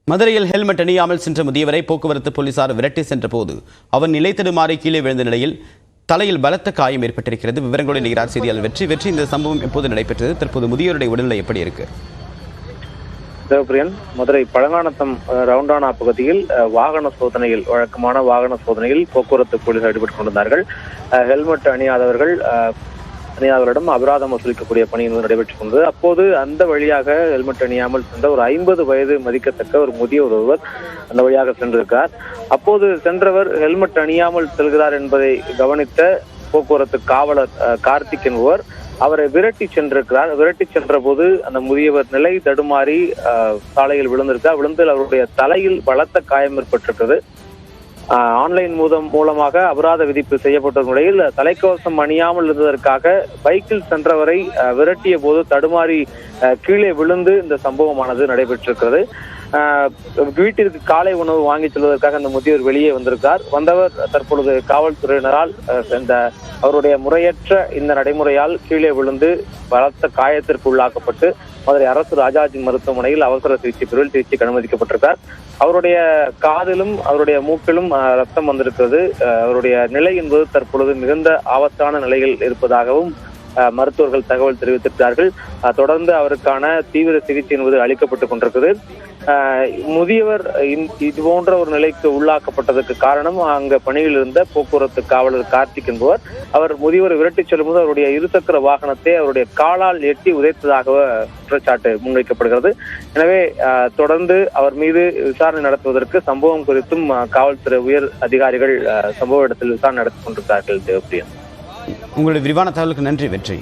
மதுரையில் ஹெல்மெட் அணியாமல் சென்ற முதியவரை போக்குவரத்து போலீசார் விரட்டி சென்ற போது அவர் நிலை தடுமாறி கீழே விழுந்த நிலையில் தலையில் பலத்த காயம் ஏற்பட்டிருக்கிறது. விவரங்களோடு இணைகிறார் செய்தியாளர் வெற்றி. இந்த சம்பவம் எப்போது நடைபெற்றது? தற்போது முதியோருடைய உடல்நிலை எப்படி இருக்கு? தேவப்பிரியன், மதுரை பழங்கானத்தம் ரவுண்டானா பகுதியில் வழக்கமான வாகன சோதனையில் போக்குவரத்து போலீசார் ஈடுபட்டுக் கொண்டிருந்தார்கள். ஹெல்மெட் அணியாதவரிடம் அபராதம் வசூலிக்கக்கூடிய பணி நடைபெற்றுக் கொண்டது. அப்போது அந்த வழியாக ஹெல்மெட் அணியாமல் சென்ற ஒரு 50 வயது மதிக்கத்தக்க ஒரு முதியவர் ஒருவர் அந்த வழியாக சென்றிருக்கிறார். அப்போது சென்றவர் ஹெல்மெட் அணியாமல் செல்கிறார் என்பதை கவனித்த போக்குவரத்து காவலர் கார்த்திக் என்பவர் அவரை விரட்டி சென்றிருக்கிறார். விரட்டி சென்ற போது அந்த முதியவர் நிலை தடுமாறி சாலையில் விழுந்து அவருடைய தலையில் பலத்த காயம் ஏற்பட்டிருக்கிறது. ஆன்லைன் மூலமாக அபராத விதிப்பு செய்யப்பட்ட நிலையில் தலைக்கவசம் அணியாமல் இருந்ததற்காக பைக்கில் சென்றவரை விரட்டிய போது தடுமாறி கீழே விழுந்து இந்த சம்பவமானது நடைபெற்றிருக்கிறது. வீட்டிற்கு காலை உணவு வாங்கி செல்வதற்காக அந்த முதியவர் வெளியே வந்தவர் தற்பொழுது காவல்துறையினரால் அவருடைய முறையற்ற இந்த நடைமுறையால் கீழே விழுந்து பலத்த காயத்திற்கு உள்ளாக்கப்பட்டு மதுரை அரசு ராஜாஜி மருத்துவமனையில் அவசர சிகிச்சைக்கு அனுமதிக்கப்பட்டிருக்கார். அவருடைய காதிலும் அவருடைய மூக்கிலும் ரத்தம் வந்திருக்கிறது. அவருடைய நிலை என்பது தற்பொழுது மிகுந்த ஆபத்தான நிலையில் இருப்பதாகவும் மருத்துவர்கள் தகவல் தெரிவித்திருக்கிறார்கள். தொடர்ந்து அவருக்கான தீவிர சிகிச்சை என்பது அளிக்கப்பட்டுக் கொண்டிருக்கிறது. முதியவர் இது போன்ற ஒரு நிலைக்கு உள்ளாக்கப்பட்டதற்கு காரணம் அங்க பணியில் இருந்த போக்குவரத்து காவலர் கார்த்திக் என்பவர் அவர் முதியவர் விரட்டி செல்லும்போது அவருடைய இருசக்கர வாகனத்தை அவருடைய காலால் எட்டி உதைத்ததாக குற்றச்சாட்டு முன்வைக்கப்படுகிறது. எனவே தொடர்ந்து அவர் மீது விசாரணை நடத்துவதற்கு சம்பவம் குறித்தும் காவல்துறை உயர் அதிகாரிகள் சம்பவ இடத்தில் விசாரணை நடத்திக் கொண்டிருக்கிறார்கள். தேவப்பிரியன், உங்களுடைய விரிவான தகவலுக்கு நன்றி. வெற்றி.